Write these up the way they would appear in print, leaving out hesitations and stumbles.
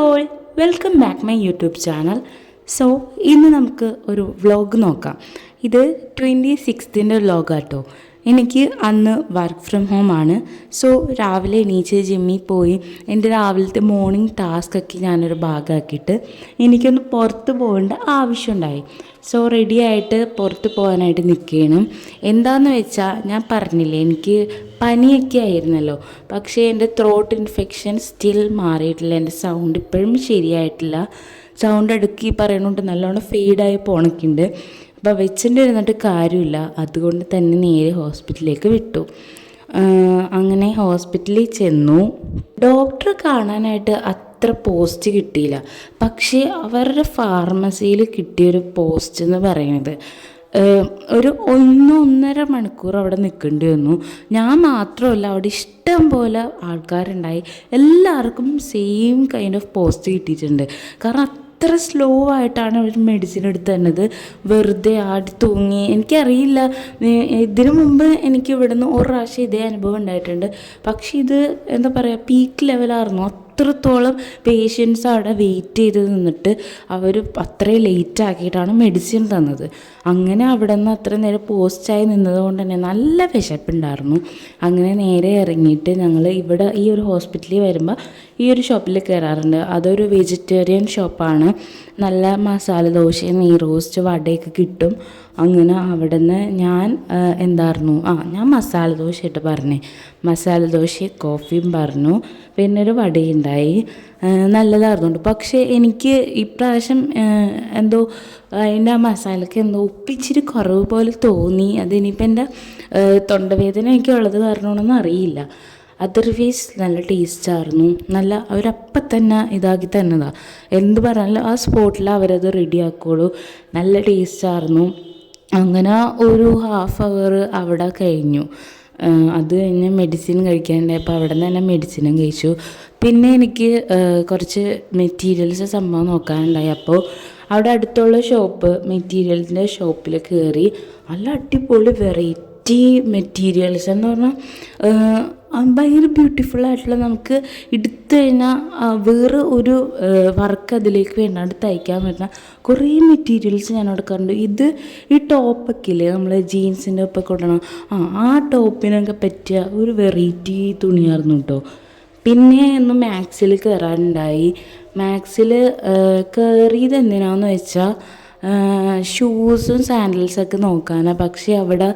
All, welcome back my YouTube channel. So ഇന്ന് നമുക്ക് ഒരു വ്ളോഗ് നോക്കാം. ഇത് 26th വ്ളോഗാട്ടോ. എനിക്ക് അന്ന് വർക്ക് ഫ്രം ഹോം ആണ്. സോ രാവിലെ എണീച്ച് ജിമ്മിൽ പോയി എൻ്റെ രാവിലത്തെ മോർണിംഗ് ടാസ്കൊക്കെ ഞാനൊരു ഭാഗമാക്കിയിട്ട് എനിക്കൊന്ന് പുറത്ത് പോകേണ്ട ആവശ്യമുണ്ടായി. സോ റെഡി ആയിട്ട് പുറത്ത് പോകാനായിട്ട് നിൽക്കുകയാണ്. എന്താണെന്ന് വെച്ചാൽ ഞാൻ പറഞ്ഞില്ലേ, എനിക്ക് പനിയൊക്കെ ആയിരുന്നല്ലോ, പക്ഷേ എൻ്റെ ത്രോട്ട് ഇൻഫെക്ഷൻ സ്റ്റിൽ മാറിയിട്ടില്ല. എൻ്റെ സൗണ്ട് ഇപ്പോഴും ശരിയായിട്ടില്ല. സൗണ്ട് അടുക്കി പറയണോണ്ട് നല്ലോണം ഫെയ്ഡായി പോണക്കുണ്ട്. അപ്പോൾ വെച്ചിട്ടിരുന്നിട്ട് കാര്യമില്ല. അതുകൊണ്ട് തന്നെ നേരെ ഹോസ്പിറ്റലിലേക്ക് വിട്ടു. അങ്ങനെ ഹോസ്പിറ്റലിൽ ചെന്നു. ഡോക്ടറെ കാണാനായിട്ട് അത്ര പോസ്റ്റ് കിട്ടിയില്ല. പക്ഷേ അവരുടെ ഫാർമസിയിൽ കിട്ടിയൊരു പോസ്റ്റ് എന്ന് പറയുന്നത് ഒരു 1-1.5 മണിക്കൂർ അവിടെ നിൽക്കേണ്ടി വന്നു. ഞാൻ മാത്രമല്ല, അവിടെ ഇഷ്ടം പോലെ ആൾക്കാരുണ്ടായി. എല്ലാവർക്കും സെയിം കൈൻഡ് ഓഫ് പോസ്റ്റ് കിട്ടിയിട്ടുണ്ട്. കാരണം അത്ര സ്ലോ ആയിട്ടാണ് അവർ മെഡിസിൻ എടുത്ത് തന്നത്. വെറുതെ ആടി തൂങ്ങി. എനിക്കറിയില്ല, ഇതിനു മുമ്പ് എനിക്ക് ഇവിടുന്ന് ഒരു പ്രാവശ്യം ഇതേ അനുഭവം ഉണ്ടായിട്ടുണ്ട്. പക്ഷേ ഇത് എന്താ പറയുക, പീക്ക് ലെവലായിരുന്നു. അത്രത്തോളം പേഷ്യൻസ് അവിടെ വെയിറ്റ് ചെയ്ത് നിന്നിട്ട് അവർ അത്രയും ലേറ്റ് ആക്കിയിട്ടാണ് മെഡിസിൻ തന്നത്. അങ്ങനെ അവിടെ നിന്ന് അത്ര നേരം പോസ്റ്റായി നിന്നത് കൊണ്ട് തന്നെ നല്ല വിശപ്പുണ്ടായിരുന്നു. അങ്ങനെ നേരെ ഇറങ്ങിയിട്ട് ഞങ്ങൾ ഇവിടെ ഈ ഒരു ഹോസ്പിറ്റലിൽ വരുമ്പോൾ ഈ ഒരു ഷോപ്പിൽ കയറാറുണ്ട്. അതൊരു വെജിറ്റേറിയൻ ഷോപ്പാണ്. നല്ല മസാല ദോശയും നെയ് റോസ്റ്റ് വടയൊക്കെ കിട്ടും. അങ്ങനെ അവിടെ നിന്ന് ഞാൻ ഞാൻ മസാല ദോശ ഇട്ട് പറഞ്ഞേ. മസാല ദോശ കോഫിയും പറഞ്ഞു, പിന്നെ ഒരു വടയുണ്ടായി. നല്ലതായിരുന്നുണ്ട്. പക്ഷേ എനിക്ക് ഇപ്രാവശ്യം എന്തോ അതിൻ്റെ ആ മസാലയ്ക്ക് എന്തോ ഉപ്പിച്ചിരി കുറവ് പോലെ തോന്നി. അതിനിപ്പോൾ എൻ്റെ തൊണ്ടവേദനയൊക്കെ ഉള്ളത് കാരണമാണെന്ന് അറിയില്ല. അതർവൈസ് നല്ല ടേസ്റ്റായിരുന്നു. നല്ല അവരപ്പം തന്നെ ഇതാക്കി തന്നതാണ്. എന്ത് പറഞ്ഞാലും ആ സ്പോട്ടിൽ അവരത് റെഡിയാക്കുള്ളൂ. നല്ല ടേസ്റ്റായിരുന്നു. അങ്ങനെ ഒരു ഹാഫ് അവർ അവിടെ കഴിഞ്ഞു. അത് കഴിഞ്ഞ് മെഡിസിൻ കഴിക്കാനുണ്ടായപ്പോൾ അവിടെ നിന്ന് തന്നെ മെഡിസിനും കഴിച്ചു. പിന്നെ എനിക്ക് കുറച്ച് മെറ്റീരിയൽസ് സംഭവം നോക്കാനുണ്ടായി. അപ്പോൾ അവിടെ അടുത്തുള്ള മെറ്റീരിയൽസിൻ്റെ ഷോപ്പിൽ കയറി. നല്ല അടിപൊളി വെറൈറ്റി മെറ്റീരിയൽസ് എന്ന് പറഞ്ഞാൽ ഭയങ്കര ബ്യൂട്ടിഫുൾ ആയിട്ടുള്ള, നമുക്ക് എടുത്തു കഴിഞ്ഞാൽ വേറെ ഒരു വർക്ക് അതിലേക്ക് വേണ്ടാണ്ട് തയ്ക്കാൻ പറ്റുന്ന കുറേ മെറ്റീരിയൽസ് ഞാൻ അവിടെ കണ്ടു. ഈ ടോപ്പൊക്കെ ഇല്ലേ, നമ്മൾ ജീൻസിൻ്റെ ഒപ്പൊക്കെ ഇടണം, ആ ടോപ്പിനൊക്കെ പറ്റിയ ഒരു വെറൈറ്റി തുണിയായിരുന്നു കേട്ടോ. പിന്നെ ഒന്ന് മാക്സിൽ കയറാനുണ്ടായി. മാക്സിൽ കയറിയത് എന്തിനാന്ന് വെച്ചാൽ ഷൂസും സാൻഡൽസൊക്കെ നോക്കാനാണ്. പക്ഷേ അവിടെ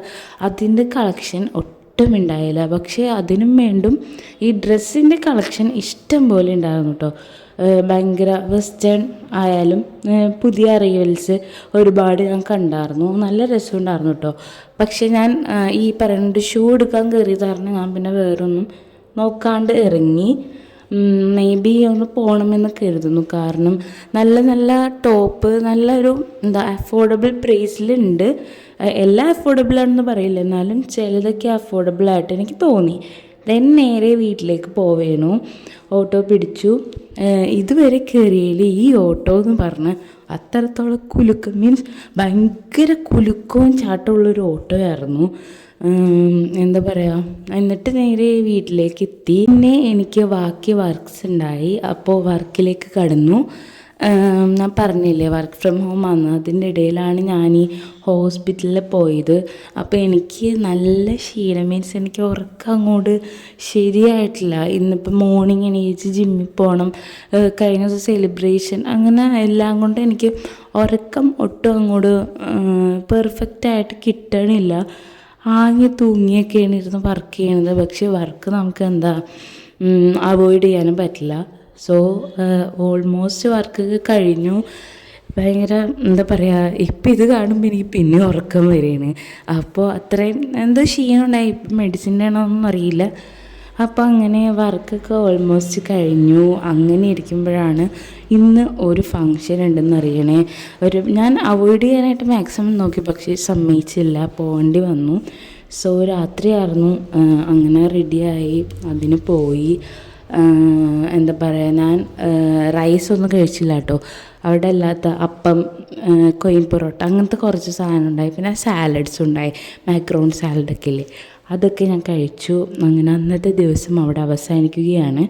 അതിൻ്റെ കളക്ഷൻ ഒട്ടും ഉണ്ടായില്ല. പക്ഷേ അതിനും വേണ്ടും ഈ ഡ്രസ്സിൻ്റെ കളക്ഷൻ ഇഷ്ടം പോലെ ഉണ്ടായിരുന്നു കേട്ടോ. ഭയങ്കര വെസ്റ്റേൺ ആയാലും പുതിയ അറൈവൽസ് ഒരുപാട് ഞാൻ കണ്ടായിരുന്നു. നല്ല രസമുണ്ടായിരുന്നു കേട്ടോ. പക്ഷേ ഞാൻ ഈ പറയുന്നത് ഷൂ എടുക്കാൻ കയറിയത് കാരണം ഞാൻ പിന്നെ വേറൊന്നും നോക്കാണ്ട് ഇറങ്ങി. മേ ബി ഒന്ന് പോകണമെന്ന് കരുതുന്നു. കാരണം നല്ല നല്ല ടോപ്പ് നല്ലൊരു അഫോർഡബിൾ പ്രൈസിലുണ്ട്. എല്ലാം അഫോർഡബിളാണെന്ന് പറയില്ല, എന്നാലും ചിലതൊക്കെ അഫോർഡബിളായിട്ട് എനിക്ക് തോന്നി. നേരെ വീട്ടിലേക്ക് പോവേണു. ഓട്ടോ പിടിച്ചു. ഇതുവരെ കയറിയതിൽ ഈ ഓട്ടോ എന്ന് പറഞ്ഞ് അത്രത്തോളം കുലുക്കം, മീൻസ് ഭയങ്കര കുലുക്കവും ചാട്ടമുള്ളൊരു ഓട്ടോ ആയിരുന്നു. എന്താ പറയുക, എന്നിട്ട് നേരെ വീട്ടിലേക്ക് എത്തി. പിന്നെ എനിക്ക് ബാക്കി വർക്ക്സ് ഉണ്ടായി. അപ്പോൾ വർക്കിലേക്ക് കടന്നു. ഞാൻ പറഞ്ഞില്ലേ വർക്ക് ഫ്രം ഹോം ആണ്. അതിൻ്റെ ഇടയിലാണ് ഞാൻ ഈ ഹോസ്പിറ്റലിൽ പോയത്. അപ്പോൾ എനിക്ക് നല്ല ക്ഷീണം, മീൻസ് എനിക്ക് ഉറക്കം അങ്ങോട്ട് ശരിയായിട്ടില്ല. ഇന്നിപ്പോൾ മോർണിംഗ് എണീച്ച് ജിമ്മിൽ പോകണം, കഴിഞ്ഞ ദിവസം സെലിബ്രേഷൻ, അങ്ങനെ എല്ലാം കൊണ്ട് എനിക്ക് ഉറക്കം ഒട്ടും അങ്ങോട്ട് പെർഫെക്റ്റായിട്ട് കിട്ടണില്ല. ആകെ തൂങ്ങിയൊക്കെയാണ് ഇരുന്ന് വർക്ക് ചെയ്യണത്. പക്ഷേ വർക്ക് നമുക്ക് അവോയ്ഡ് ചെയ്യാനും പറ്റില്ല. സോ ഓൾമോസ്റ്റ് വർക്ക് കഴിഞ്ഞു. ഭയങ്കര എന്താ പറയുക, ഇപ്പം ഇത് കാണുമ്പോൾ എനിക്ക് പിന്നെ ഉറക്കം വരികയാണ്. അപ്പോൾ അത്രയും ക്ഷീണം ഉണ്ടായി. ഇപ്പം മെഡിസിൻ്റെ ആണോന്നൊന്നും അറിയില്ല. അപ്പോൾ അങ്ങനെ വർക്കൊക്കെ ഓൾമോസ്റ്റ് കഴിഞ്ഞു. അങ്ങനെ ഇരിക്കുമ്പോഴാണ് ഇന്ന് ഒരു ഫങ്ഷൻ ഉണ്ടെന്ന് അറിയണേ. ഞാൻ അവോയ്ഡ് ചെയ്യാനായിട്ട് മാക്സിമം നോക്കി, പക്ഷേ സമ്മതിച്ചില്ല, പോകേണ്ടി വന്നു. സോ രാത്രിയായിരുന്നു. അങ്ങനെ റെഡിയായി അതിന് പോയി. എന്താ പറയുക, ഞാൻ റൈസൊന്നും കഴിച്ചില്ല കേട്ടോ. അവിടെ അല്ലാത്ത അപ്പം, കൊയിൻ പൊറോട്ട, അങ്ങനത്തെ കുറച്ച് സാധനം ഉണ്ടായി. പിന്നെ സാലഡ്സ് ഉണ്ടായി, മാക്രോൺ സാലഡൊക്കെ ഇല്ലേ, അതൊക്കെ ഞാൻ കഴിച്ചു. അങ്ങനെ അന്നത്തെ ദിവസം അവിടെ അവസാനിക്കുകയാണ്.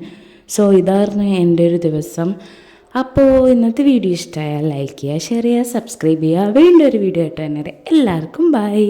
സോ ഇതായിരുന്നു എൻ്റെ ഒരു ദിവസം. അപ്പോൾ ഇന്നത്തെ വീഡിയോ ഇഷ്ടമായാൽ ലൈക്ക് ചെയ്യുക, ഷെയർ ചെയ്യുക, സബ്സ്ക്രൈബ് ചെയ്യുക. വീണ്ടും ഒരു വീഡിയോ ആയിട്ട് തന്നെ എല്ലാവർക്കും ബൈ.